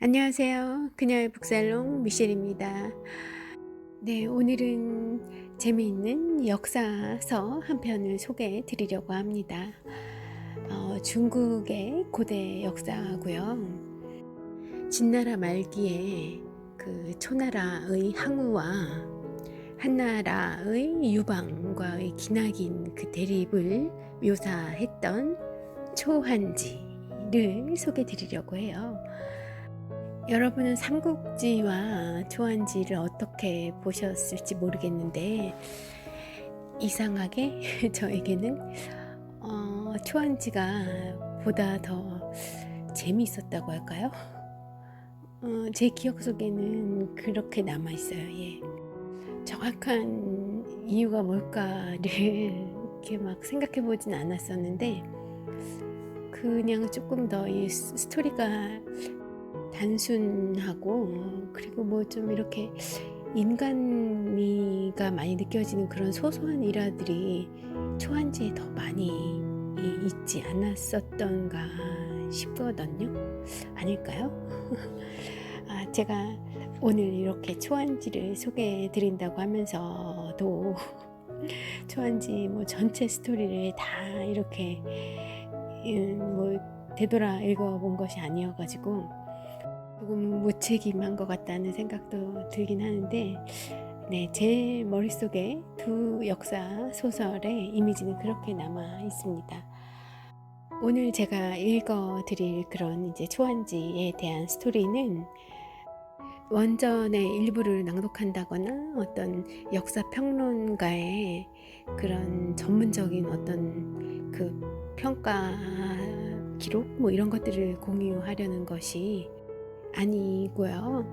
안녕하세요. 그녀의 북살롱 미셸입니다. 네, 오늘은 재미있는 역사서 한 편을 소개해 드리려고 합니다. 중국의 고대 역사고요. 진나라 말기에 그 초나라의 항우와 한나라의 유방과의 기나긴 그 대립을 묘사했던 초한지를 소개해 드리려고 해요. 여러분은 삼국지와 초한지를 어떻게 보셨을지 모르겠는데 이상하게 저에게는 초한지가 보다 더 재미있었다고 할까요? 제 기억 속에는 그렇게 남아있어요. 예. 정확한 이유가 뭘까를 이렇게 막 생각해 보진 않았었는데 그냥 조금 더 이 스토리가 단순하고 그리고 뭐 좀 이렇게 인간미가 많이 느껴지는 그런 소소한 일화들이 초한지에 더 많이 있지 않았었던가 싶거든요. 아닐까요? 제가 오늘 이렇게 초한지를 소개해 드린다고 하면서도 초한지 뭐 전체 스토리를 다 이렇게 뭐 되돌아 읽어본 것이 아니어가지고 조금 무책임한 것 같다는 생각도 들긴 하는데 네, 제 머릿속에 두 역사 소설의 이미지는 그렇게 남아 있습니다. 오늘 제가 읽어드릴 그런 이제 초한지에 대한 스토리는 원전의 일부를 낭독한다거나 어떤 역사 평론가의 그런 전문적인 어떤 그 평가 기록 뭐 이런 것들을 공유하려는 것이 아니고요.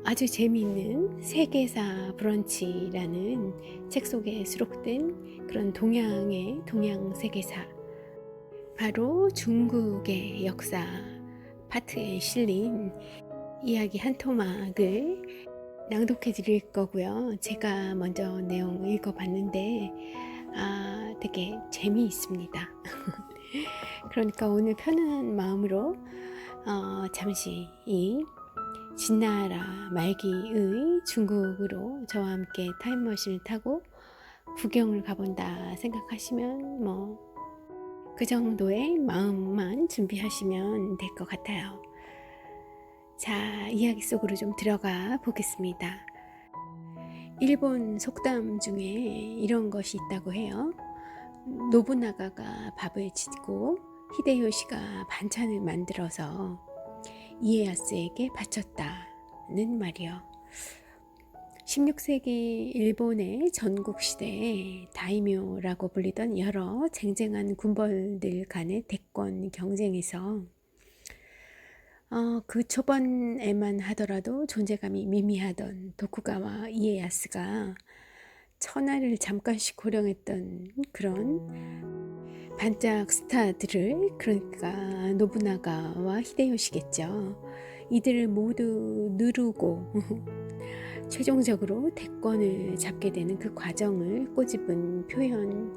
아주 재미있는 세계사 브런치라는 책 속에 수록된 그런 동양의 동양 세계사, 바로 중국의 역사 파트에 실린 이야기 한 토막을 낭독해 드릴 거고요. 제가 먼저 내용 읽어봤는데 되게 재미있습니다. 그러니까 오늘 편안한 마음으로 잠시 이 진나라 말기의 중국으로 저와 함께 타임머신을 타고 구경을 가본다 생각하시면 뭐 그 정도의 마음만 준비하시면 될 것 같아요. 자, 이야기 속으로 좀 들어가 보겠습니다. 일본 속담 중에 이런 것이 있다고 해요. 노부나가가 밥을 짓고 히데요시가 반찬을 만들어서 이에야스에게 바쳤다는 말이요. 16세기 일본의 전국시대에 다이묘라고 불리던 여러 쟁쟁한 군벌들 간의 대권 경쟁에서 그 초반에만 하더라도 존재감이 미미하던 도쿠가와 이에야스가 천하를 잠깐씩 호령했던 그런 반짝 스타들을, 그러니까 노부나가와 히데요시겠죠. 이들을 모두 누르고 최종적으로 대권을 잡게 되는 그 과정을 꼬집은 표현이라고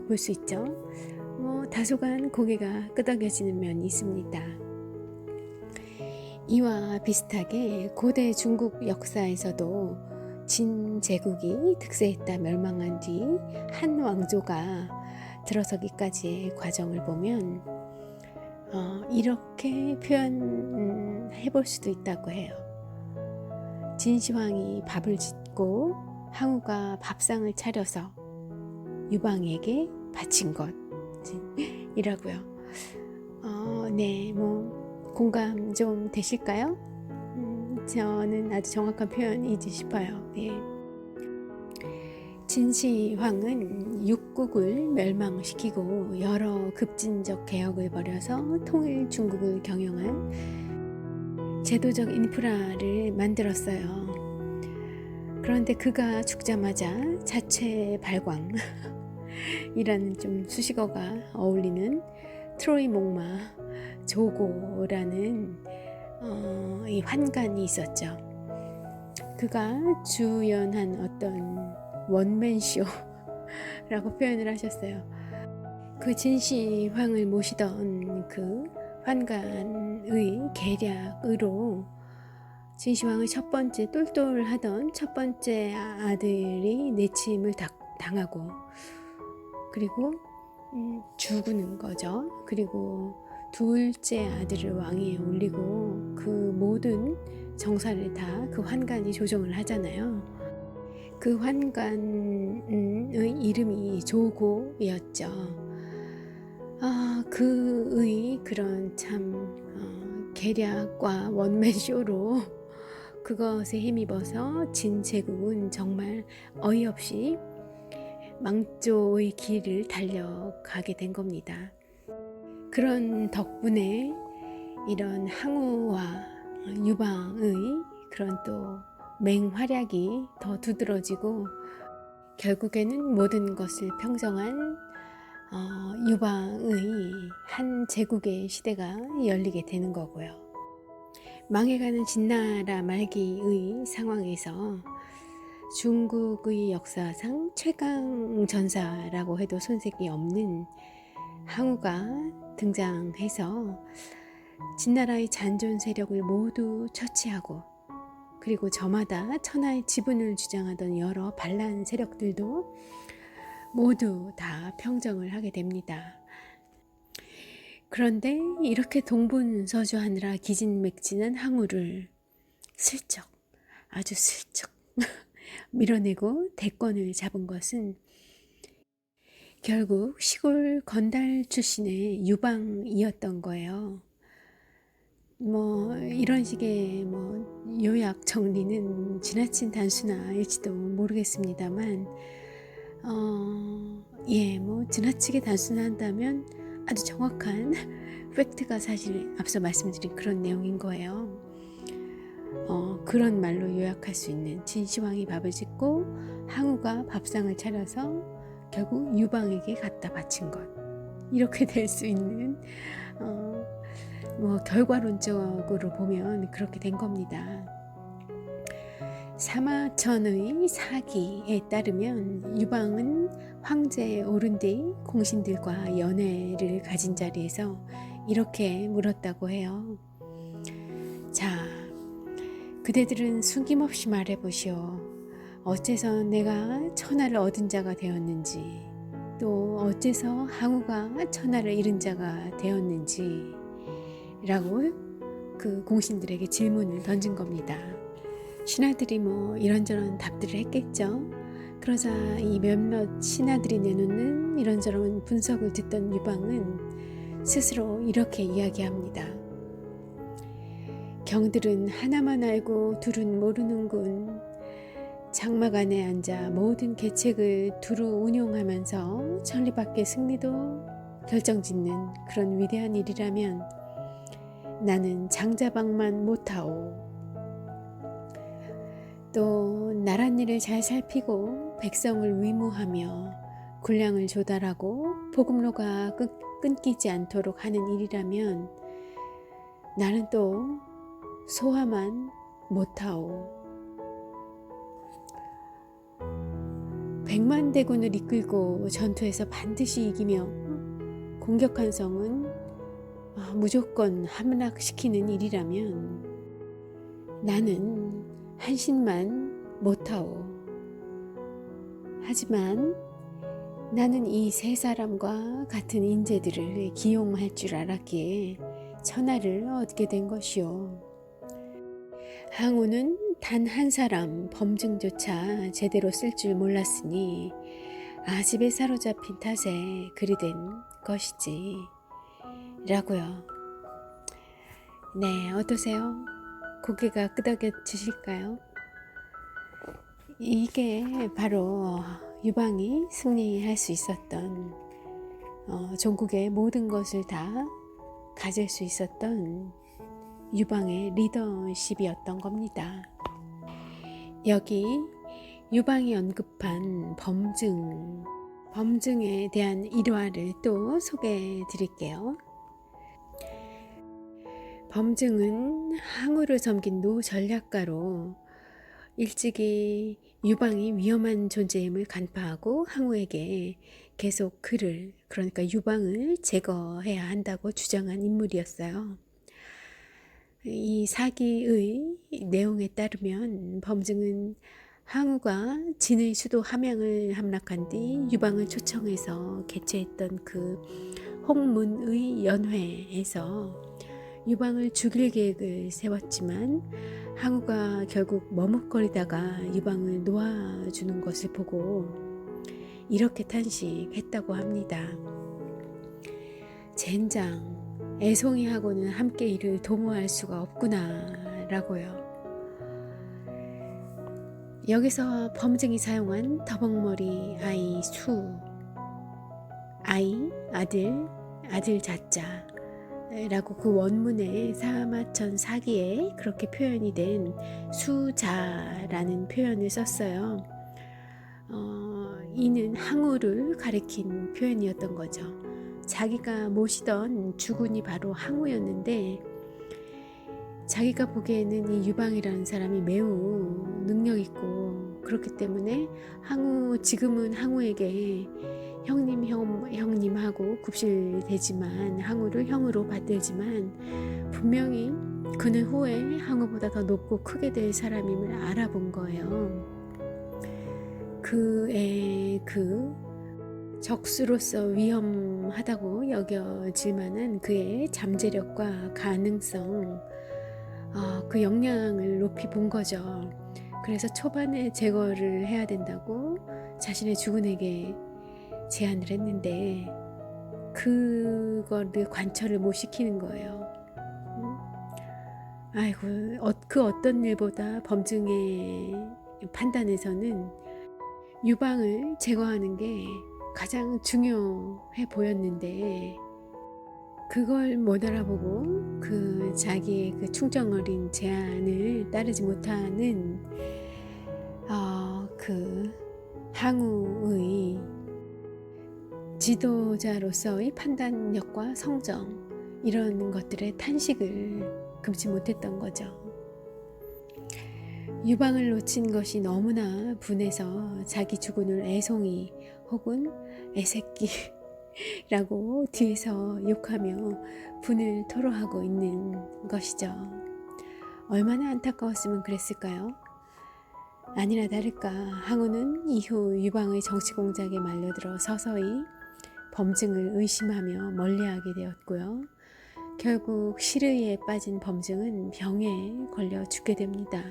볼 수 있죠. 다소간 고개가 끄덕여지는 면이 있습니다. 이와 비슷하게 고대 중국 역사에서도 진 제국이 득세했다 멸망한 뒤 한 왕조가 들어서기까지의 과정을 보면 이렇게 표현해 볼 수도 있다고 해요. 진시황이 밥을 짓고 항우가 밥상을 차려서 유방에게 바친 것이라고요. 네, 뭐 공감 좀 되실까요? 저는 아주 정확한 표현이지 싶어요. 네. 진시황은 육국을 멸망시키고 여러 급진적 개혁을 벌여서 통일 중국을 경영한 제도적 인프라를 만들었어요. 그런데 그가 죽자마자 자체 발광이라는 좀 수식어가 어울리는 트로이 목마 조고라는 이 환관이 있었죠. 그가 주연한 어떤 원맨쇼라고 표현을 하셨어요. 그 진시황을 모시던 그 환관의 유방의 계략으로 진시황의 첫 번째 똘똘하던 첫 번째 아들이 내침을 당하고 그리고 죽는 거죠. 그리고 둘째 아들을 왕위에 올리고 그 모든 정사를 다 그 환관이 조정을 하잖아요. 그 환관의 이름이 조고였죠. 그의 그런 참 계략과 원맨쇼로 그것에 힘입어서 진제국은 정말 어이없이 망조의 길을 달려가게 된 겁니다. 그런 덕분에 이런 항우와 유방의 그런 또 맹활약이 더 두드러지고 결국에는 모든 것을 평정한 유방의 한 제국의 시대가 열리게 되는 거고요. 망해가는 진나라 말기의 상황에서 중국의 역사상 최강 전사라고 해도 손색이 없는 항우가 등장해서 진나라의 잔존 세력을 모두 처치하고 그리고 저마다 천하의 지분을 주장하던 여러 반란 세력들도 모두 다 평정을 하게 됩니다. 그런데 이렇게 동분서주하느라 기진맥진한 항우를 슬쩍 아주 슬쩍 밀어내고 대권을 잡은 것은 결국 시골 건달 출신의 유방이었던 거예요. 이런 식의 요약 정리는 지나친 단순화일지도 모르겠습니다만 지나치게 단순한다면 아주 정확한 팩트가 사실 앞서 말씀드린 그런 내용인 거예요. 그런 말로 요약할 수 있는 진시황이 밥을 짓고 항우가 밥상을 차려서 결국 유방에게 갖다 바친 것, 이렇게 될 수 있는 결과론적으로 보면 그렇게 된 겁니다. 사마천의 사기에 따르면 유방은 황제에 오른 뒤 공신들과 연애를 가진 자리에서 이렇게 물었다고 해요. 자, 그대들은 숨김없이 말해보시오. 어째서 내가 천하를 얻은 자가 되었는지, 또 어째서 항우가 천하를 잃은 자가 되었는지 라고 그 공신들에게 질문을 던진 겁니다. 신하들이 이런저런 답들을 했겠죠. 그러자 이 몇몇 신하들이 내놓는 이런저런 분석을 듣던 유방은 스스로 이렇게 이야기합니다. 경들은 하나만 알고 둘은 모르는군. 장막 안에 앉아 모든 계책을 두루 운용하면서 천리밖의 승리도 결정짓는 그런 위대한 일이라면 나는 장자방만 못하오. 또 나란 일을 잘 살피고 백성을 위무하며 군량을 조달하고 보급로가 끊기지 않도록 하는 일이라면 나는 또 소화만 못하오. 100만 대군을 이끌고 전투에서 반드시 이기며 공격한 성은 무조건 함락시키는 일이라면 나는 한신만 못하오. 하지만 나는 이 세 사람과 같은 인재들을 기용할 줄 알았기에 천하를 얻게 된 것이오. 항우는 단 한 사람 범증조차 제대로 쓸 줄 몰랐으니 아집에 사로잡힌 탓에 그리 된 것이지 라고요. 네, 어떠세요? 고개가 끄덕여지실까요? 이게 바로 유방이 승리할 수 있었던 전국의 모든 것을 다 가질 수 있었던 유방의 리더십이었던 겁니다. 여기 유방이 언급한 범증에 대한 일화를 또 소개해 드릴게요. 범증은 항우를 섬긴 노 전략가로 일찍이 유방이 위험한 존재임을 간파하고 항우에게 계속 그러니까 유방을 제거해야 한다고 주장한 인물이었어요. 이 사기의 내용에 따르면 범증은 항우가 진의 수도 함양을 함락한 뒤 유방을 초청해서 개최했던 그 홍문의 연회에서 유방을 죽일 계획을 세웠지만 항우가 결국 머뭇거리다가 유방을 놓아주는 것을 보고 이렇게 탄식했다고 합니다. 젠장, 애송이하고는 함께 이를 도모할 수가 없구나 라고요. 여기서 범증이 사용한 더벅머리 아이 수, 아이, 아들 자자 라고 그 원문에 사마천 사기에 그렇게 표현이 된 수자라는 표현을 썼어요. 이는 항우를 가리킨 표현이었던 거죠. 자기가 모시던 주군이 바로 항우였는데 자기가 보기에는 이 유방이라는 사람이 매우 능력 있고 그렇기 때문에 지금은 항우에게 형님하고 굽실대지만 항우를 형으로 받들지만 분명히 그는 후에 항우보다 더 높고 크게 될 사람임을 알아본 거예요. 그의 그 적수로서 위험하다고 여겨질 만한 그의 잠재력과 가능성, 그 역량을 높이 본 거죠. 그래서 초반에 제거를 해야 된다고 자신의 주군에게 제안을 했는데 그거를 관철을 못 시키는 거예요. 아이고, 그 어떤 일보다 범증의 판단에서는 유방을 제거하는 게 가장 중요해 보였는데 그걸 못 알아보고 자기의 그 충정 어린 제안을 따르지 못하는 그 항우의 지도자로서의 판단력과 성정 이런 것들의 탄식을 금치 못했던 거죠. 유방을 놓친 것이 너무나 분해서 자기 주군을 애송이 혹은 애새끼라고 뒤에서 욕하며 분을 토로하고 있는 것이죠. 얼마나 안타까웠으면 그랬을까요? 아니나 다를까 항우는 이후 유방의 정치공작에 말려들어 서서히 범증을 의심하며 멀리하게 되었고요. 결국 실의에 빠진 범증은 병에 걸려 죽게 됩니다.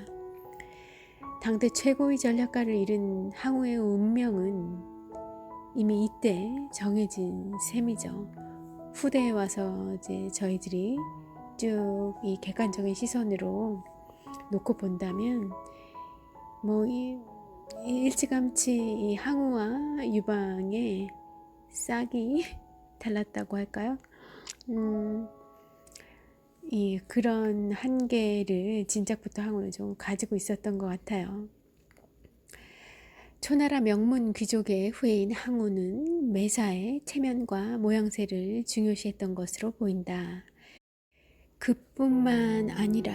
당대 최고의 전략가를 잃은 항우의 운명은 이미 이때 정해진 셈이죠. 후대에 와서 이제 저희들이 쭉 이 객관적인 시선으로 놓고 본다면 일찌감치 이 항우와 유방의 싹이 달랐다고 할까요? 그런 한계를 진작부터 항우는 좀 가지고 있었던 것 같아요. 초나라 명문 귀족의 후예인 항우는 매사에 체면과 모양새를 중요시했던 것으로 보인다. 그뿐만 아니라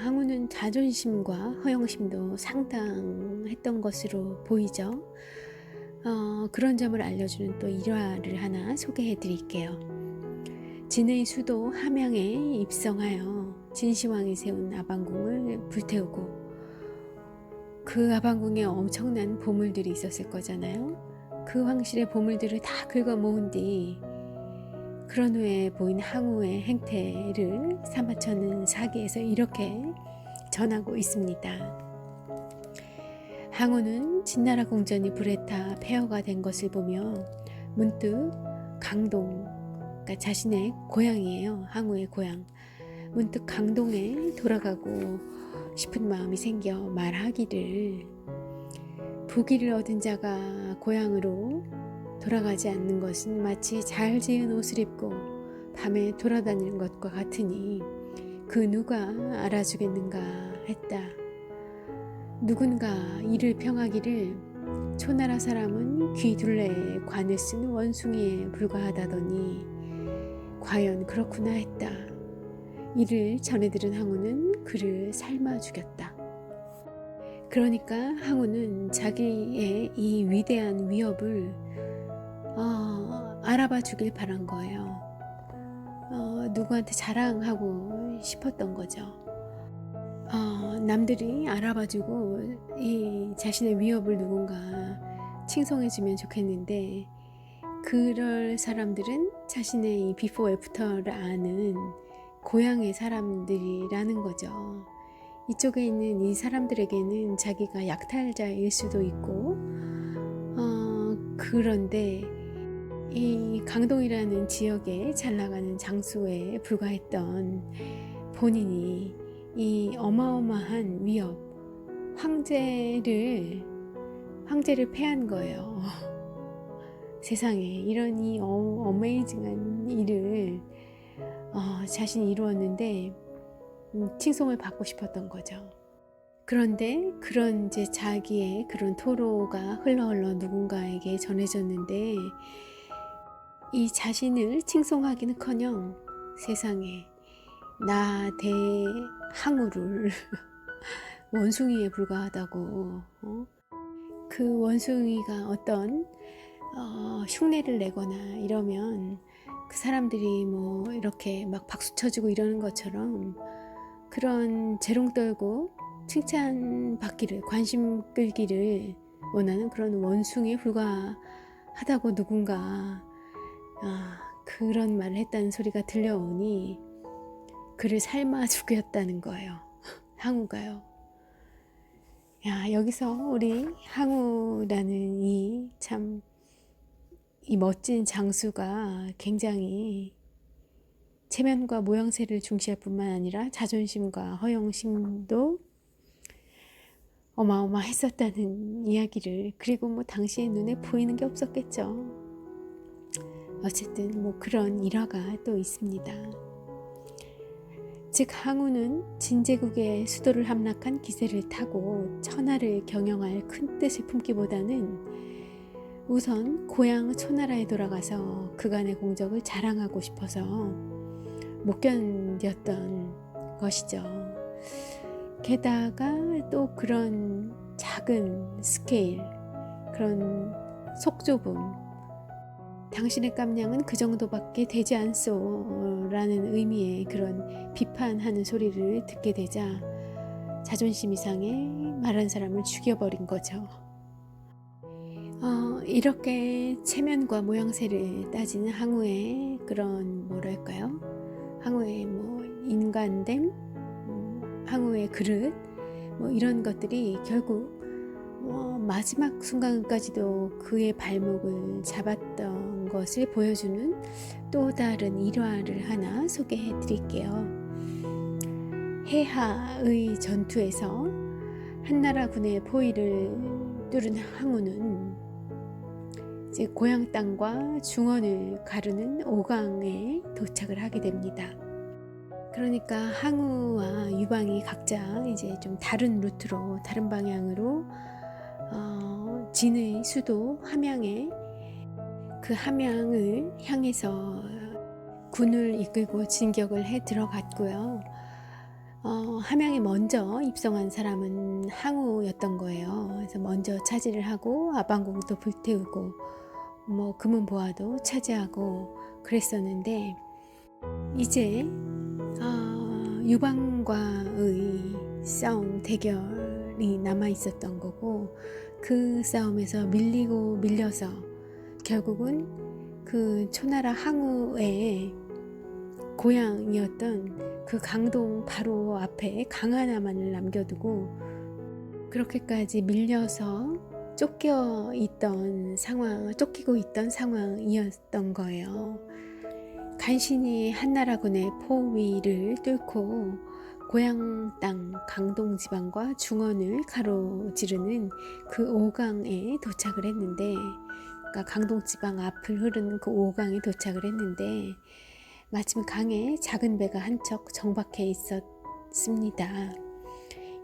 항우는 자존심과 허영심도 상당했던 것으로 보이죠. 그런 점을 알려주는 또 일화를 하나 소개해 드릴게요. 진의 수도 함양에 입성하여 진시황이 세운 아방궁을 불태우고 그 아방궁에 엄청난 보물들이 있었을 거잖아요. 그 황실의 보물들을 다 긁어 모은 뒤 그런 후에 보인 항우의 행태를 사마천 사기에서 이렇게 전하고 있습니다. 항우는 진나라 궁전이 불에 타 폐허가 된 것을 보며 문득 강동, 그러니까 자신의 고향이에요. 항우의 고향. 문득 강동에 돌아가고 싶은 마음이 생겨 말하기를 부귀를 얻은 자가 고향으로 돌아가지 않는 것은 마치 잘 지은 옷을 입고 밤에 돌아다니는 것과 같으니 그 누가 알아주겠는가 했다. 누군가 이를 평하기를 초나라 사람은 귀 둘레에 관을 쓴 원숭이에 불과하다더니 과연 그렇구나 했다. 이를 전해 들은 항우는 그를 삶아 죽였다. 그러니까 항우는 자기의 이 위대한 위협을 알아봐 주길 바란 거예요. 누구한테 자랑하고 싶었던 거죠. 남들이 알아봐주고 이 자신의 위협을 누군가 칭송해주면 좋겠는데, 그럴 사람들은 자신의 이 비포 애프터를 아는 고향의 사람들이라는 거죠. 이쪽에 있는 이 사람들에게는 자기가 약탈자일 수도 있고, 그런데 이 강동이라는 지역에 잘 나가는 장수에 불과했던 본인이 이 어마어마한 위협, 황제를 패한 거예요. 세상에 이런 이 어메이징한 일을 자신이 이루었는데 칭송을 받고 싶었던 거죠. 그런데 그런 이제 자기의 그런 토로가 흘러 누군가에게 전해졌는데, 이 자신을 칭송하기는커녕 세상에 나 대항우를 원숭이에 불과하다고, 그 원숭이가 어떤 흉내를 내거나 이러면 그 사람들이 뭐 이렇게 막 박수 쳐주고 이러는 것처럼 그런 재롱 떨고 칭찬받기를, 관심 끌기를 원하는 그런 원숭이에 불과하다고 누군가 그런 말을 했다는 소리가 들려오니 그를 삶아 죽였다는 거예요. 항우가요. 야, 여기서 우리 항우라는 이 멋진 장수가 굉장히 체면과 모양새를 중시할 뿐만 아니라 자존심과 허영심도 어마어마했었다는 이야기를, 그리고 뭐 당시에 눈에 보이는 게 없었겠죠. 어쨌든 뭐 그런 일화가 또 있습니다. 즉 항우는 진제국의 수도를 함락한 기세를 타고 천하를 경영할 큰 뜻을 품기보다는 우선 고향 초나라에 돌아가서 그간의 공적을 자랑하고 싶어서 못 견뎠던 것이죠. 게다가 또 그런 작은 스케일, 그런 속 좁음, 당신의 깜냥은 그 정도밖에 되지 않소 라는 의미의 그런 비판하는 소리를 듣게 되자 자존심이 상해 말한 사람을 죽여버린 거죠. 이렇게 체면과 모양새를 따지는 항우의 그런 뭐랄까요, 항우의 뭐 인간됨, 항우의 그릇, 뭐 이런 것들이 결국 마지막 순간까지도 그의 발목을 잡았던 것을 보여주는 또 다른 일화를 하나 소개해 드릴게요. 해하의 전투에서 한나라 군의 포위를 뚫은 항우는 이제 고향 땅과 중원을 가르는 오강에 도착을 하게 됩니다. 그러니까 항우와 유방이 각자 이제 좀 다른 루트로, 다른 방향으로 진의 수도 함양에, 그 함양을 향해서 군을 이끌고 진격을 해 들어갔고요. 함양에 먼저 입성한 사람은 항우였던 거예요. 그래서 먼저 차지를 하고 아방궁도 불태우고 뭐 금은보화도 차지하고 그랬었는데, 이제 유방과의 싸움, 대결이 남아 있었던 거고, 그 싸움에서 밀려서 결국은 그 초나라 항우의 고향이었던 그 강동 바로 앞에 강 하나만을 남겨두고 그렇게까지 밀려서 쫓기고 있던 상황이었던 거예요. 간신히 한나라군의 포위를 뚫고 고향 땅 강동 지방과 중원을 가로지르는 그 오강에 도착을 했는데, 그러니까 강동 지방 앞을 흐르는 그 오강에 도착을 했는데, 마침 강에 작은 배가 한 척 정박해 있었습니다.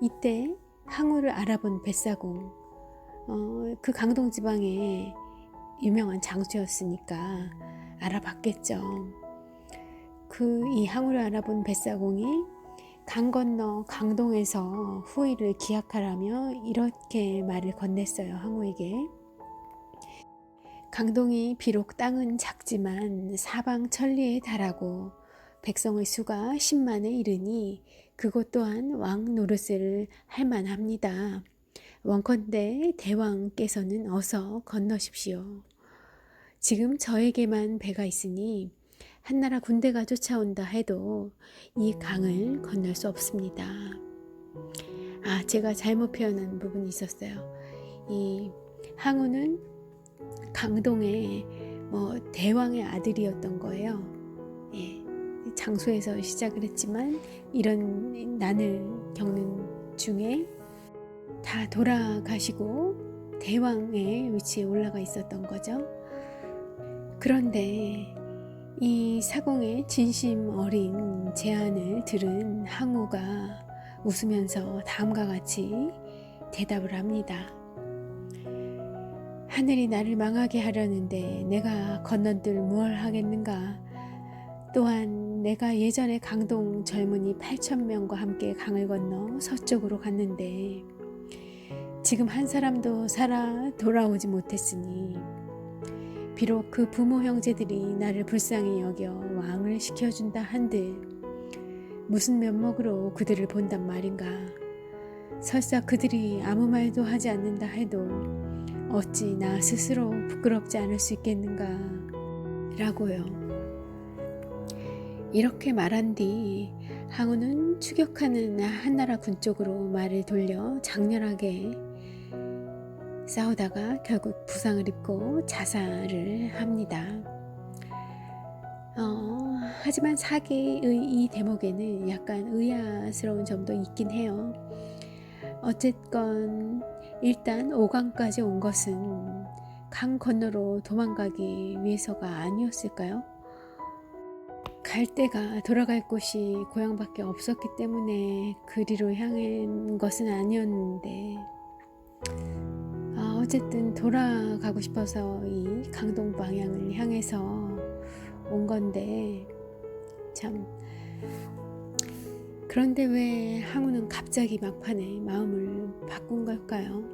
이때 항우를 알아본 뱃사공, 그 강동 지방에 유명한 장수였으니까 알아봤겠죠. 이 항우를 알아본 뱃사공이 강 건너 강동에서 후위를 기약하라며 이렇게 말을 건넸어요. 항우에게. 강동이 비록 땅은 작지만 사방 천리에 달하고 백성의 수가 10만에 이르니 그곳 또한 왕 노릇을 할 만합니다. 원컨대 대왕께서는 어서 건너십시오. 지금 저에게만 배가 있으니 한나라 군대가 쫓아온다 해도 이 강을 건널 수 없습니다. 제가 잘못 표현한 부분이 있었어요. 이 항우는 강동의 대왕의 아들이었던 거예요. 장소에서 시작을 했지만 이런 난을 겪는 중에 다 돌아가시고 대왕의 위치에 올라가 있었던 거죠. 그런데 이 사공의 진심 어린 제안을 들은 항우가 웃으면서 다음과 같이 대답을 합니다. 하늘이 나를 망하게 하려는데 내가 건넌들 무얼 하겠는가. 또한 내가 예전에 강동 젊은이 8,000명과 함께 강을 건너 서쪽으로 갔는데 지금 한 사람도 살아 돌아오지 못했으니 비록 그 부모 형제들이 나를 불쌍히 여겨 왕을 시켜준다 한들 무슨 면목으로 그들을 본단 말인가. 설사 그들이 아무 말도 하지 않는다 해도 어찌 나 스스로 부끄럽지 않을 수 있겠는가 라고요. 이렇게 말한 뒤 항우는 추격하는 한나라 군 쪽으로 말을 돌려 장렬하게 싸우다가 결국 부상을 입고 자살을 합니다. 하지만 사기의 이 대목에는 약간 의아스러운 점도 있긴 해요. 어쨌건 일단 5강까지 온 것은 강 건너로 도망가기 위해서가 아니었을까요? 갈 데가 돌아갈 곳이 고향밖에 없었기 때문에 그리로 향한 것은 아니었는데 어쨌든 돌아가고 싶어서 이 강동 방향을 향해서 온 건데 참 그런데 왜 항우는 갑자기 막판에 마음을 바꾼 걸까요?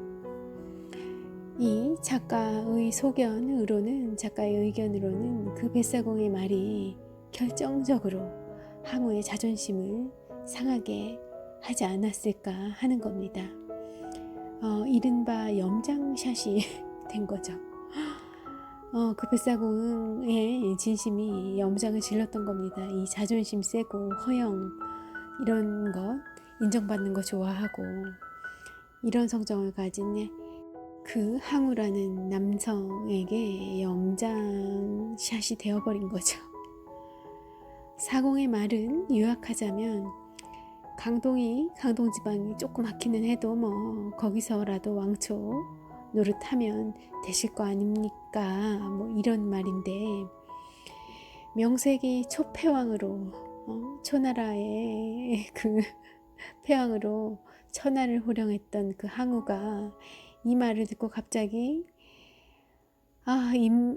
이 작가의 작가의 의견으로는 그 뱃사공의 말이 결정적으로 항우의 자존심을 상하게 하지 않았을까 하는 겁니다. 이른바 염장샷이 된 거죠. 그 뱃사공의 진심이 염장을 질렀던 겁니다. 이 자존심 세고 허영 이런 것 인정받는 거 좋아하고 이런 성정을 가진 그 항우라는 남성에게 염장샷이 되어버린 거죠. 사공의 말은 요약하자면 강동 지방이 조그맣기는 해도 거기서라도 왕초 노릇하면 되실 거 아닙니까? 이런 말인데 명색이 초패왕으로 초나라의 그 패왕으로 천하를 호령했던 그 항우가 이 말을 듣고 갑자기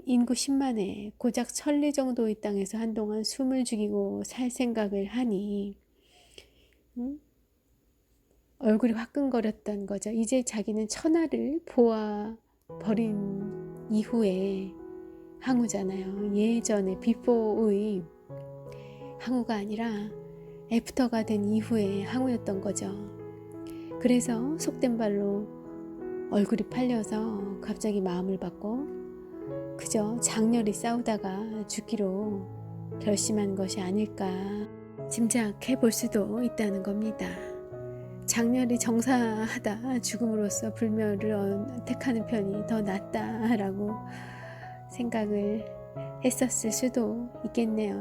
인구 10만에 고작 천리 정도의 땅에서 한동안 숨을 죽이고 살 생각을 하니 얼굴이 화끈거렸던 거죠. 이제 자기는 천하를 보아 버린 이후에 항우잖아요. 예전에 비포의 항우가 아니라 애프터가 된 이후에 항우였던 거죠. 그래서 속된 발로 얼굴이 팔려서 갑자기 마음을 바꿔 그저 장렬히 싸우다가 죽기로 결심한 것이 아닐까 짐작해 볼 수도 있다는 겁니다. 장렬히 정사하다 죽음으로써 불멸을 택하는 편이 더 낫다라고 생각을 했었을 수도 있겠네요.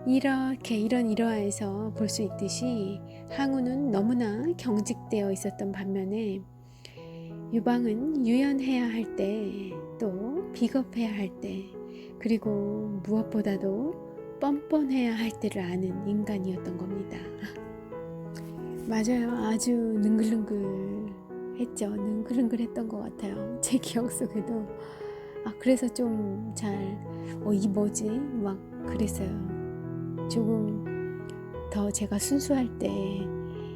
이렇게 이러해서 볼 수 있듯이 항우는 너무나 경직되어 있었던 반면에 유방은 유연해야 할 때, 또 비겁해야 할 때, 그리고 무엇보다도 뻔뻔해야 할 때를 아는 인간이었던 겁니다. 맞아요. 아주 능글능글했죠. 능글능글했던 것 같아요. 제 기억 속에도. 그래서 좀 잘 이 뭐지? 막 그랬어요. 조금 더 제가 순수할 때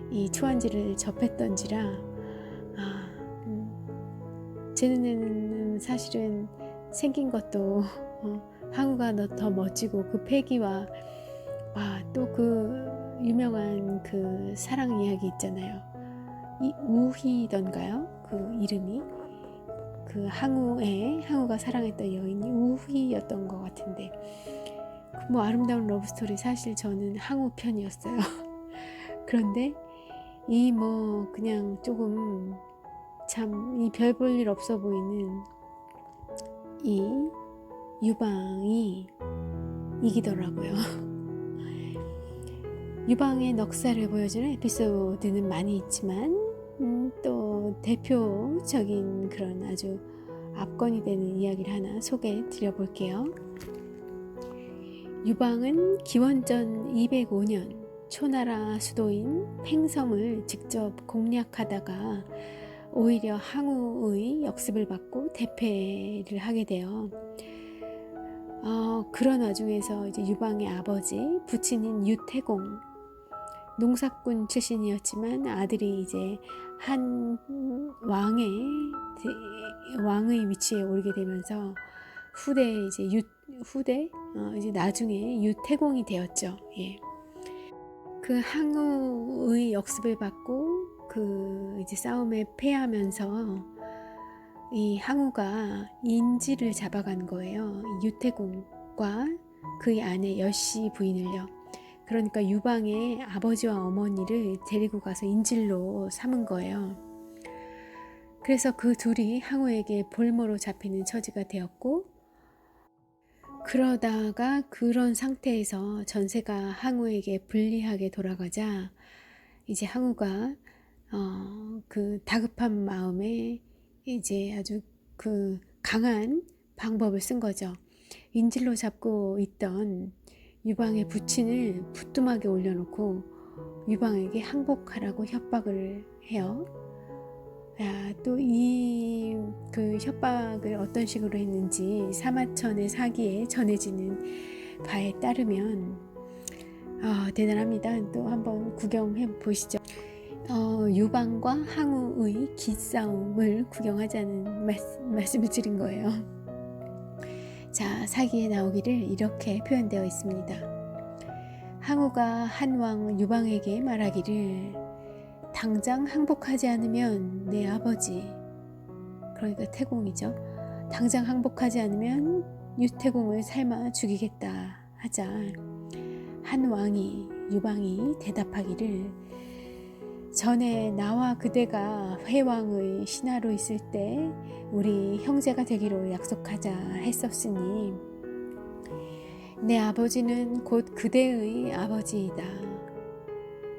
이 초안지를 접했던지라 제 눈에는 사실은 생긴 것도 항우가 더 멋지고 그 패기와 또 그 유명한 그 사랑 이야기 있잖아요. 이 우희던가요? 그 이름이 그 항우가 사랑했던 여인이 우희였던 것 같은데 뭐 아름다운 러브스토리 사실 저는 항우 편이었어요. 그런데 이 뭐 그냥 조금 참 이 별 볼 일 없어 보이는 이 유방이 이기더라고요. 유방의 넉살을 보여주는 에피소드는 많이 있지만 또 대표적인 그런 아주 압권이 되는 이야기를 하나 소개해 드려볼게요. 유방은 기원전 205년 초나라 수도인 팽섬을 직접 공략하다가 오히려 항우의 역습을 받고 대패를 하게 돼요. 그런 와중에서 이제 유방의 아버지 부친인 유태공, 농사꾼 출신이었지만 아들이 이제 한 왕의 위치에 오르게 되면서 이제 나중에 유태공이 되었죠. 예. 그 항우의 역습을 받고 그 이제 싸움에 패하면서 이 항우가 인지를 잡아간 거예요. 유태공과 그의 아내 여씨 부인을요. 그러니까 유방의 아버지와 어머니를 데리고 가서 인질로 삼은 거예요. 그래서 그 둘이 항우에게 볼모로 잡히는 처지가 되었고, 그러다가 그런 상태에서 전세가 항우에게 불리하게 돌아가자 이제 항우가 그 다급한 마음에 이제 아주 그 강한 방법을 쓴 거죠. 인질로 잡고 있던 유방의 부친을 부뚜막에 올려놓고 유방에게 항복하라고 협박을 해요. 또 이 그 협박을 어떤 식으로 했는지 사마천의 사기에 전해지는 바에 따르면 대단합니다. 또 한번 구경해 보시죠. 유방과 항우의 기싸움을 구경하자는 말씀을 드린 거예요. 자, 사기에 나오기를 이렇게 표현되어 있습니다. 항우가 한왕 유방에게 말하기를 당장 항복하지 않으면 내 아버지, 그러니까 태공이죠. 당장 항복하지 않으면 유태공을 삶아 죽이겠다 하자 한왕이 유방이 대답하기를 전에 나와 그대가 회왕의 신하로 있을 때 우리 형제가 되기로 약속하자 했었으니 내 아버지는 곧 그대의 아버지이다.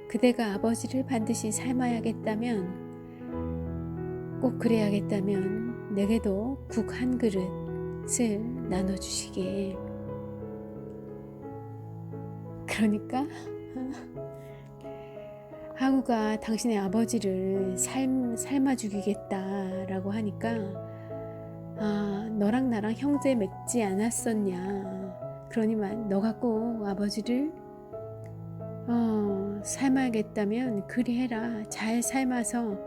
그대가 아버지를 반드시 삶아야겠다면 꼭 그래야겠다면 내게도 국 한 그릇을 나눠주시게. 그러니까 항우가 당신의 아버지를 삶아 죽이겠다라고 하니까 너랑 나랑 형제 맺지 않았었냐. 그러니만 너가 꼭 아버지를 삶아야겠다면 그리 해라. 잘 삶아서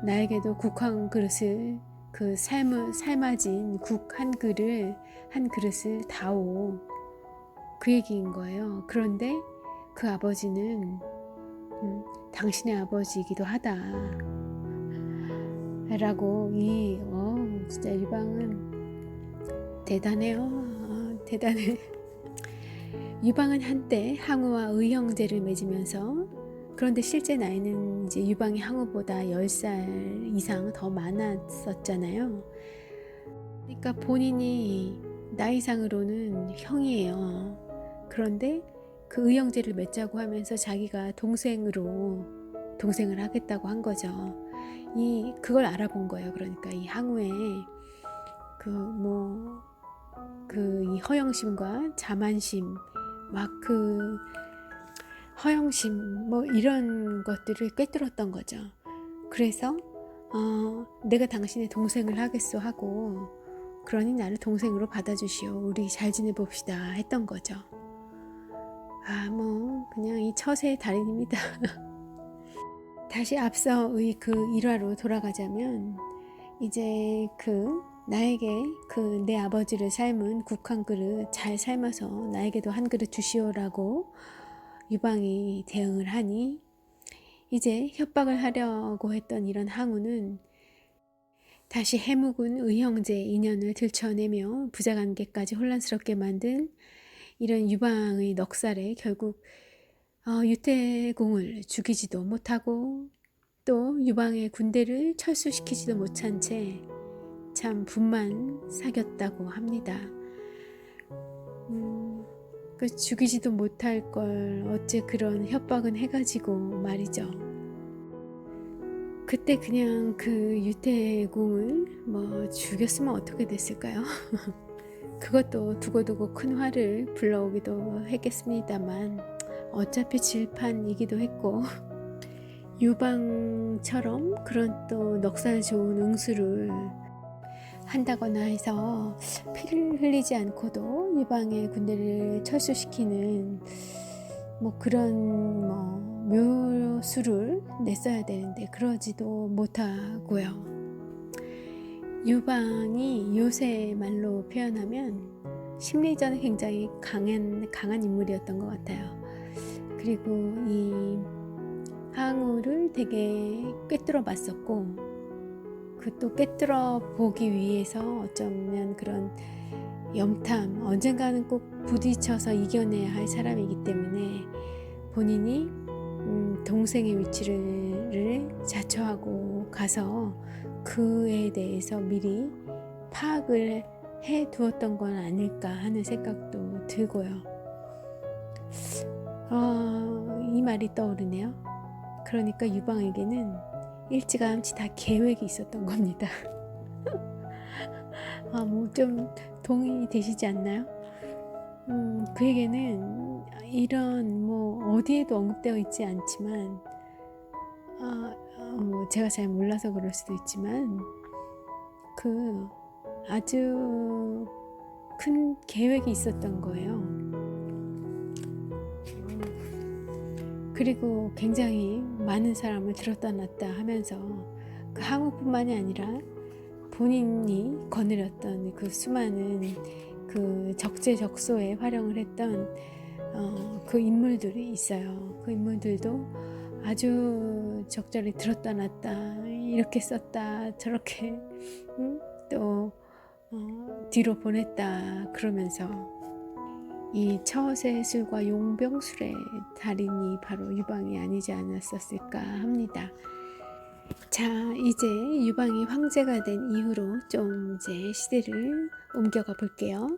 나에게도 국 한 그릇을 그 삶아진 국 한 그릇을 다오. 그 얘기인 거예요. 그런데 그 아버지는 당신의 아버지이기도 하다 라고 진짜 유방은 대단해요. 대단해. 유방은 한때 항우와 의형제를 맺으면서 그런데 실제 나이는 이제 유방이 항우보다 10살 이상 더 많았었잖아요. 그러니까 본인이 나이상으로는 형이에요. 그런데 그 의형제를 맺자고 하면서 자기가 동생을 하겠다고 한 거죠. 그걸 알아본 거예요. 그러니까 이 항우의 이 허영심과 자만심, 허영심 이런 것들을 꿰뚫었던 거죠. 그래서 내가 당신의 동생을 하겠소 하고 그러니 나를 동생으로 받아주시오. 우리 잘 지내봅시다 했던 거죠. 그냥 이 처세의 달인입니다. 다시 앞서의 그 일화로 돌아가자면 이제 그 나에게 그 내 아버지를 삶은 국 한 그릇 잘 삶아서 나에게도 한 그릇 주시오라고 유방이 대응을 하니 이제 협박을 하려고 했던 이런 항우는 다시 해묵은 의형제 인연을 들춰내며 부자관계까지 혼란스럽게 만든 이런 유방의 넉살에 결국 유태공을 죽이지도 못하고 또 유방의 군대를 철수시키지도 못한 채 참 분만 사겼다고 합니다. 그 죽이지도 못할 걸 어째 그런 협박은 해가지고 말이죠. 그때 그냥 그 유태공을 뭐 죽였으면 어떻게 됐을까요? 그것도 두고두고 큰 화를 불러오기도 했겠습니다만 어차피 질판이기도 했고 유방처럼 그런 또 넉살 좋은 응수를 한다거나 해서 피를 흘리지 않고도 유방의 군대를 철수시키는 뭐 그런 묘수를 냈어야 되는데 그러지도 못하고요. 유방이 요새 말로 표현하면 심리전에 굉장히 강한 인물이었던 것 같아요. 그리고 이 항우를 되게 꿰뚫어 봤었고 그 또 꿰뚫어 보기 위해서 어쩌면 그런 염탐, 언젠가는 꼭 부딪혀서 이겨내야 할 사람이기 때문에 본인이 동생의 위치를 자처하고 가서 그에 대해서 미리 파악을 해 두었던 건 아닐까 하는 생각도 들고요. 이 말이 떠오르네요. 그러니까 유방에게는 일찌감치 다 계획이 있었던 겁니다. 뭐 좀 동의되시지 않나요? 그에게는 이런 뭐 어디에도 언급되어 있지 않지만 뭐 제가 잘 몰라서 그럴 수도 있지만 그 아주 큰 계획이 있었던 거예요. 그리고 굉장히 많은 사람을 들었다 놨다 하면서 그 항우뿐만이 아니라 본인이 거느렸던 그 수많은 그 적재적소에 활용을 했던 그 인물들이 있어요. 그 인물들도 아주 적절히 들었다 놨다 이렇게 썼다 저렇게 또 뒤로 보냈다 그러면서 이 처세술과 용병술의 달인이 바로 유방이 아니지 않았었을까 합니다. 자, 이제 유방이 황제가 된 이후로 좀 이제 시대를 옮겨가 볼게요.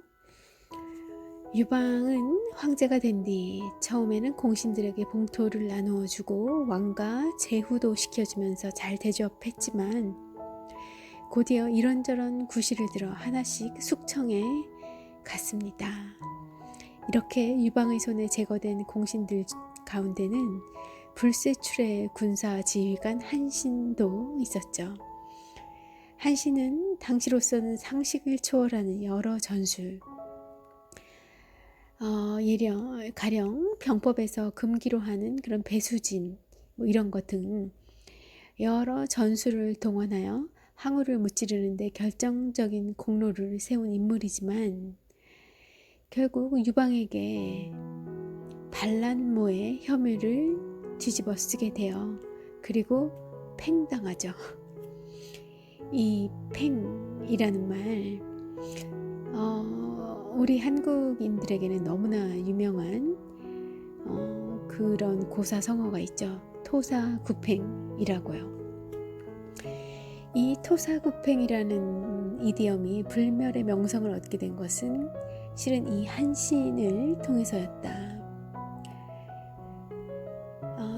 유방은 황제가 된 뒤 처음에는 공신들에게 봉토를 나누어 주고 왕과 제후도 시켜주면서 잘 대접했지만 곧이어 이런저런 구실을 들어 하나씩 숙청에 갔습니다. 이렇게 유방의 손에 제거된 공신들 가운데는 불세출의 군사 지휘관 한신도 있었죠. 한신은 당시로서는 상식을 초월하는 여러 전술, 가령 병법에서 금기로 하는 그런 배수진 뭐 이런 것 등 여러 전술을 동원하여 항우를 무찌르는데 결정적인 공로를 세운 인물이지만 결국 유방에게 반란모의 혐의를 뒤집어 쓰게 되어 그리고 팽당하죠. 이 팽이라는 말 우리 한국인들에게는 너무나 유명한 그런 고사성어가 있죠. 토사구팽이라고요. 이 토사구팽이라는 이디엄이 불멸의 명성을 얻게 된 것은 실은 이 한신을 통해서였다.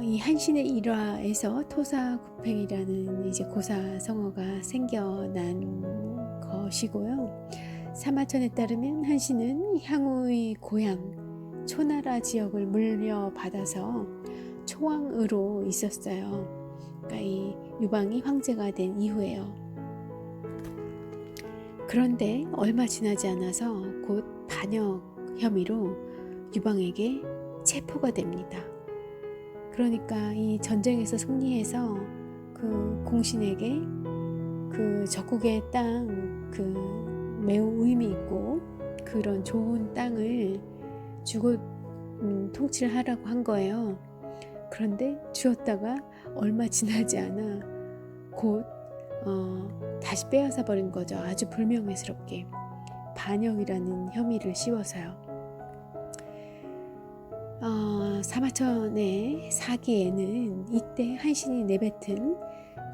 이 한신의 일화에서 토사구팽이라는 이제 고사성어가 생겨난 것이고요. 사마천에 따르면 한신은 향후의 고향 초나라 지역을 물려받아서 초왕으로 있었어요. 그러니까 이 유방이 황제가 된 이후에요. 그런데 얼마 지나지 않아서 곧 반역 혐의로 유방에게 체포가 됩니다. 그러니까 이 전쟁에서 승리해서 그 공신에게 그 적국의 땅 매우 의미 있고 그런 좋은 땅을 주고 통치를 하라고 한 거예요. 그런데 주었다가 얼마 지나지 않아 곧 다시 빼앗아 버린 거죠. 아주 불명예스럽게 반역이라는 혐의를 씌워서요. 사마천의 사기에는 이때 한신이 내뱉은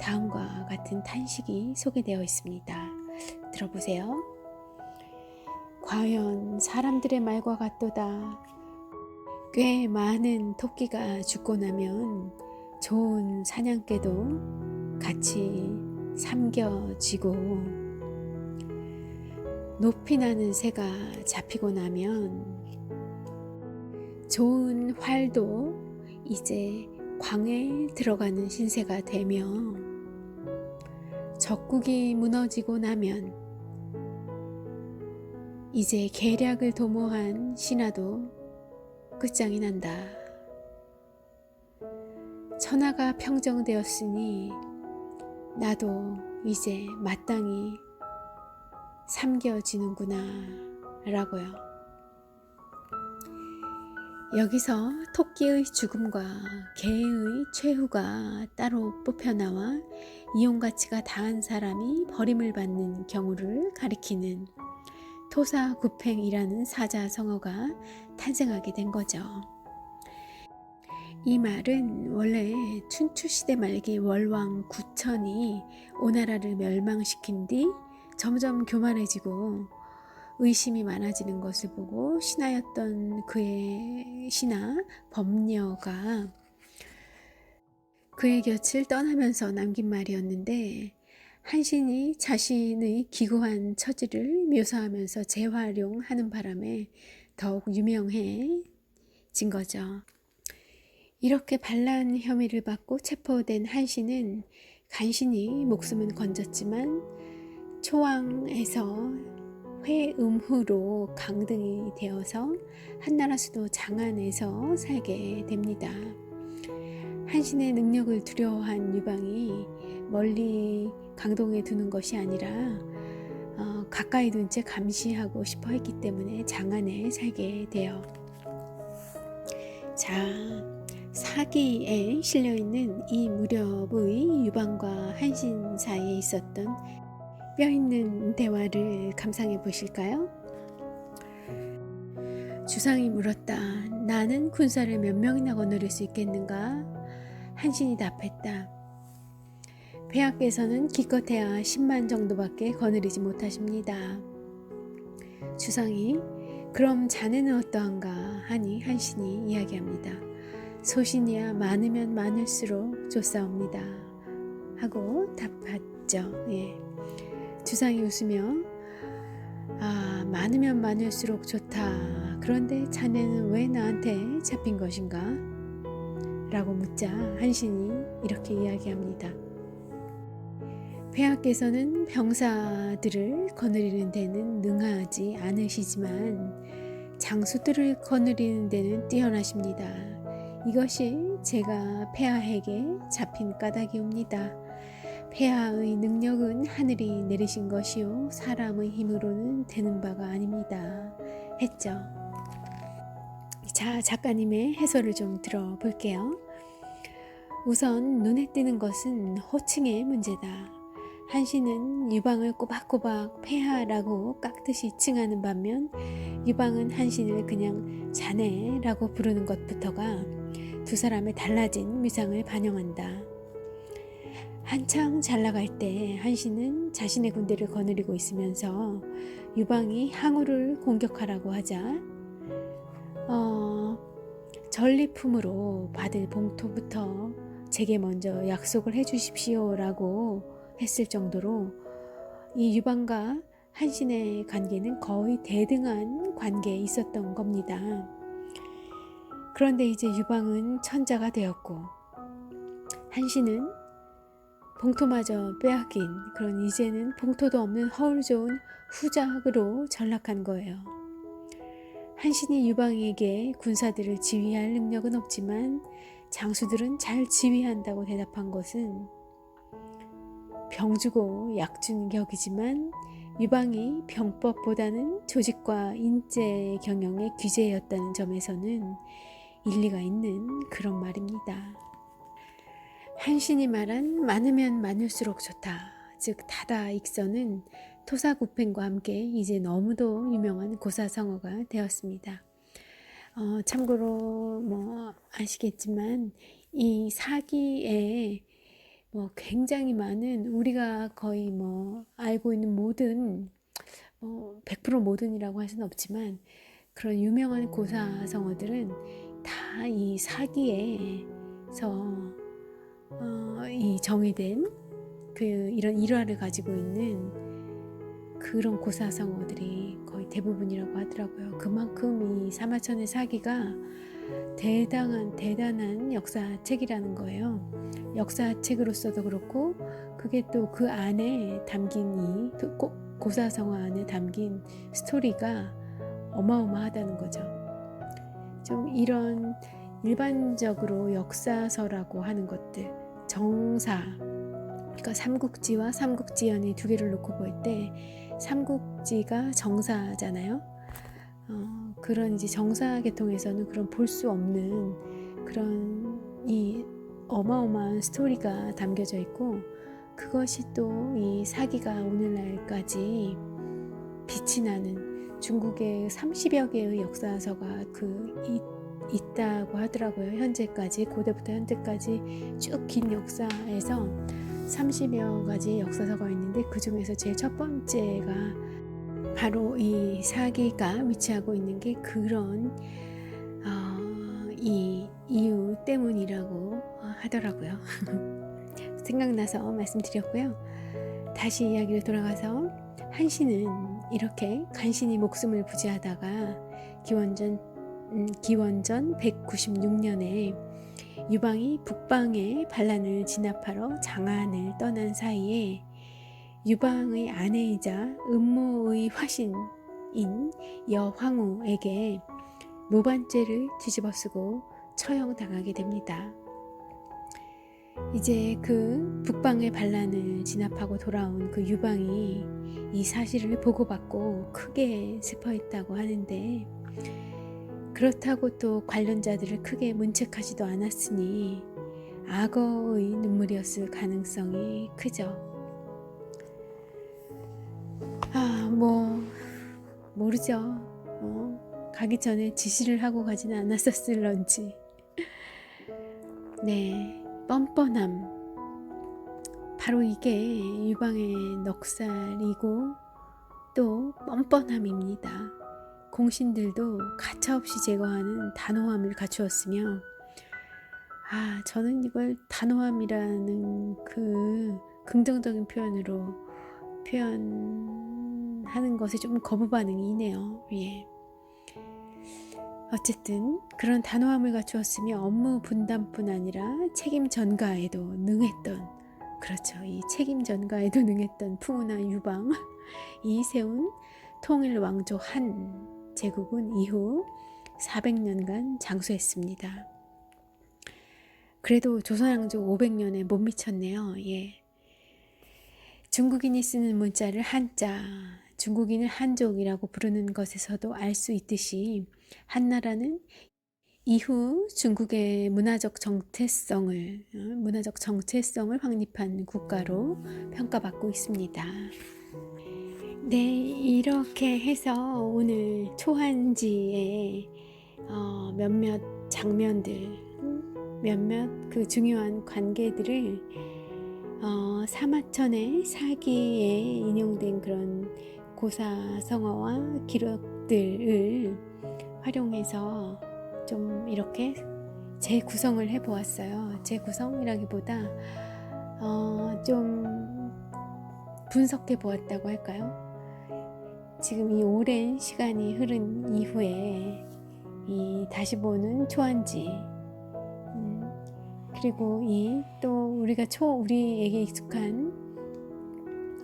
다음과 같은 탄식이 소개되어 있습니다. 들어보세요. 과연 사람들의 말과 같도다. 꽤 많은 토끼가 죽고 나면 좋은 사냥개도 같이 삼겨지고 높이 나는 새가 잡히고 나면 좋은 활도 이제 광에 들어가는 신세가 되며 적국이 무너지고 나면 이제 계략을 도모한 신하도 끝장이 난다. 천하가 평정되었으니 나도 이제 마땅히 삼겨지는구나 라고요. 여기서 토끼의 죽음과 개의 최후가 따로 뽑혀나와 이용가치가 다한 사람이 버림을 받는 경우를 가리키는 토사구팽이라는 사자성어가 탄생하게 된 거죠. 이 말은 원래 춘추시대 말기 월왕 구천이 오나라를 멸망시킨 뒤 점점 교만해지고 의심이 많아지는 것을 보고 신하였던 그의 신하 범녀가 그의 곁을 떠나면서 남긴 말이었는데 한신이 자신의 기구한 처지를 묘사하면서 재활용하는 바람에 더욱 유명해진 거죠. 이렇게 반란 혐의를 받고 체포된 한신은 간신히 목숨은 건졌지만 초왕에서 회음후로 강등이 되어서 한나라 수도 장안에서 살게 됩니다. 한신의 능력을 두려워한 유방이 멀리 강동에 두는 것이 아니라 가까이 둔 채 감시하고 싶어 했기 때문에 장안에 살게 돼요. 자, 사기에 실려있는 이 무렵의 유방과 한신 사이에 있었던 뼈있는 대화를 감상해 보실까요? 주상이 물었다. 나는 군사를 몇 명이나 거느릴 수 있겠는가? 한신이 답했다. 폐하께서는 기껏해야 10만 정도밖에 거느리지 못하십니다. 주상이 그럼 자네는 어떠한가 하니 한신이 이야기합니다. 소신이야 많으면 많을수록 좋사옵니다 하고 답했죠. 예. 주상이 웃으며 많으면 많을수록 좋다. 그런데 자네는 왜 나한테 잡힌 것인가? 라고 묻자 한신이 이렇게 이야기합니다. 폐하께서는 병사들을 거느리는 데는 능하지 않으시지만 장수들을 거느리는 데는 뛰어나십니다. 이것이 제가 폐하에게 잡힌 까닭이옵니다. 폐하의 능력은 하늘이 내리신 것이요 사람의 힘으로는 되는 바가 아닙니다. 했죠. 자, 작가님의 해설을 좀 들어볼게요. 우선 눈에 띄는 것은 호칭의 문제다. 한신은 유방을 꼬박꼬박 폐하라고 깍듯이 칭하는 반면 유방은 한신을 그냥 자네라고 부르는 것부터가 두 사람의 달라진 위상을 반영한다. 한창 잘 나갈 때 한신은 자신의 군대를 거느리고 있으면서 유방이 항우를 공격하라고 하자 전리품으로 받을 봉토부터 제게 먼저 약속을 해주십시오 라고 했을 정도로 이 유방과 한신의 관계는 거의 대등한 관계에 있었던 겁니다. 그런데 이제 유방은 천자가 되었고 한신은 봉토마저 빼앗긴 그런 이제는 봉토도 없는 허울 좋은 후작으로 전락한 거예요. 한신이 유방에게 군사들을 지휘할 능력은 없지만 장수들은 잘 지휘한다고 대답한 것은 병주고 약준 격이지만 유방이 병법보다는 조직과 인재 경영의 귀재였다는 점에서는 일리가 있는 그런 말입니다. 한신이 말한 많으면 많을수록 좋다. 즉 다다익선은 토사구팽과 함께 이제 너무도 유명한 고사성어가 되었습니다. 참고로 뭐 아시겠지만 이 사기에 뭐 굉장히 많은 우리가 거의 뭐 알고 있는 모든 100% 모든이라고 할 수는 없지만 그런 유명한 고사성어들은 다 이 사기에서 이 정의된 그 이런 일화를 가지고 있는 그런 고사성어들이 거의 대부분이라고 하더라고요. 그만큼 이 사마천의 사기가 대단한 역사책이라는 거예요. 역사책으로서도 그렇고 그게 또 그 안에 담긴 이 고사성어 안에 담긴 스토리가 어마어마하다는 거죠. 좀 이런 일반적으로 역사서라고 하는 것들, 정사, 그러니까 삼국지와 삼국지연의 두 개를 놓고 볼 때 삼국지가 정사잖아요. 그런 이제 정사 계통에서는 그런 볼 수 없는 그런 이 어마어마한 스토리가 담겨져 있고 그것이 또 이 사기가 오늘날까지 빛이 나는 중국의 30여 개의 역사서가 있다고 하더라고요. 현재까지 고대부터 현재까지 쭉 긴 역사에서 30여 가지 역사서가 있는데 그 중에서 제일 첫 번째가 바로 이 사기가 위치하고 있는 게 그런 이 이유 때문이라고 하더라고요. 생각나서 말씀드렸고요. 다시 이야기를 돌아가서 한신은 이렇게 간신히 목숨을 부지하다가 기원전 196년에 유방이 북방의 반란을 진압하러 장안을 떠난 사이에 유방의 아내이자 음모의 화신인 여황후에게 모반죄를 뒤집어쓰고 처형당하게 됩니다. 이제 그 북방의 반란을 진압하고 돌아온 그 유방이 이 사실을 보고받고 크게 슬퍼했다고 하는데 그렇다고 또 관련자들을 크게 문책하지도 않았으니 악어의 눈물이었을 가능성이 크죠. 모르죠. 가기 전에 지시를 하고 가지는 않았었을런지. 네, 뻔뻔함. 바로 이게 유방의 넉살이고 또 뻔뻔함입니다. 공신들도 가차없이 제거하는 단호함을 갖추었으며 저는 이걸 단호함이라는 그 긍정적인 표현으로 표현하는 것에 좀 거부 반응이 있네요. 예. 어쨌든 그런 단호함을 갖추었으며 업무 분담뿐 아니라 책임 전가에도 능했던 그렇죠. 이 책임 전가에도 능했던 풍운하 유방 이 세운 통일 왕조 한 제국은 이후 400년간 장수했습니다. 그래도 조선왕조 500년에 못 미쳤네요. 예. 중국인이 쓰는 문자를 한자, 중국인을 한족이라고 부르는 것에서도 알 수 있듯이 한나라는 이후 중국의 문화적 정체성을 확립한 국가로 평가받고 있습니다. 네, 이렇게 해서 오늘 초한지의 몇몇 장면들, 몇몇 그 중요한 관계들을 사마천의 사기에 인용된 그런 고사성어와 기록들을 활용해서 좀 이렇게 재구성을 해보았어요. 재구성이라기보다 좀 분석해 보았다고 할까요? 지금 이 오랜 시간이 흐른 이후에 이 다시 보는 초한지 그리고 이 또 우리에게 익숙한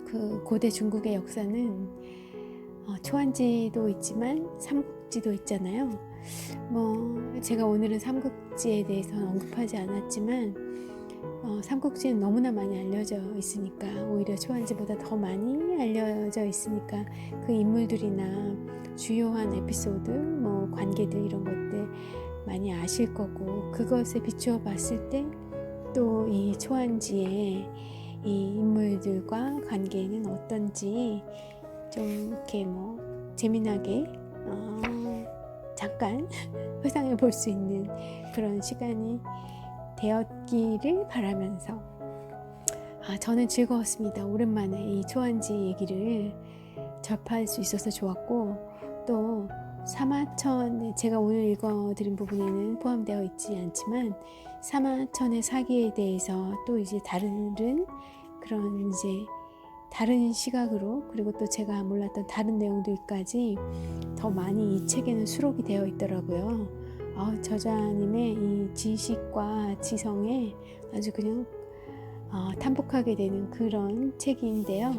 그 고대 중국의 역사는 초한지도 있지만 삼국지도 있잖아요. 제가 오늘은 삼국지에 대해서는 언급하지 않았지만 삼국지는 너무나 많이 알려져 있으니까, 오히려 초안지보다 더 많이 알려져 있으니까 그 인물들이나 주요한 에피소드, 뭐 관계들 이런 것들 많이 아실 거고, 그것에 비추어 봤을 때 또 이 초안지의 이 인물들과 관계는 어떤지 좀 이렇게 뭐 재미나게 잠깐 회상해 볼 수 있는 그런 시간이 되었기를 바라면서 저는 즐거웠습니다. 오랜만에 이 초안지 얘기를 접할 수 있어서 좋았고, 또 사마천, 제가 오늘 읽어드린 부분에는 포함되어 있지 않지만 사마천의 사기에 대해서 또 이제 다른 그런 이제 다른 시각으로, 그리고 또 제가 몰랐던 다른 내용들까지 더 많이 이 책에는 수록이 되어 있더라고요. 저자님의 이 지식과 지성에 아주 그냥 탐복하게 되는 그런 책인데요.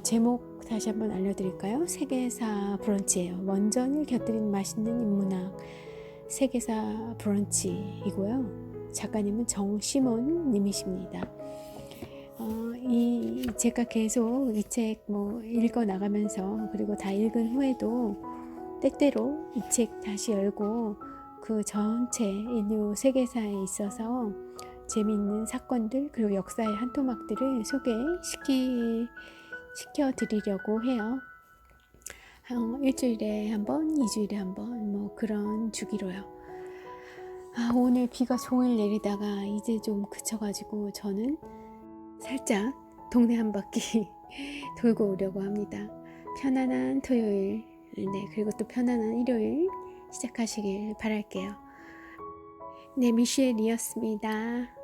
제목 다시 한번 알려드릴까요? 세계사 브런치예요. 원전을 곁들인 맛있는 인문학, 세계사 브런치이고요. 작가님은 정시몬 님이십니다. 제가 계속 이 책 읽어 나가면서, 그리고 다 읽은 후에도 때때로 이 책 다시 열고 그 전체 인류 세계사에 있어서 재미있는 사건들, 그리고 역사의 한 토막들을 소개시켜 드리려고 해요. 일주일에 한 번, 2주일에 한 번, 뭐 그런 주기로요. 오늘 비가 종일 내리다가 이제 좀 그쳐가지고 저는 살짝 동네 한 바퀴 돌고 오려고 합니다. 편안한 토요일, 그리고 또 편안한 일요일 시작하시길 바랄게요. 네, 미셸이었습니다.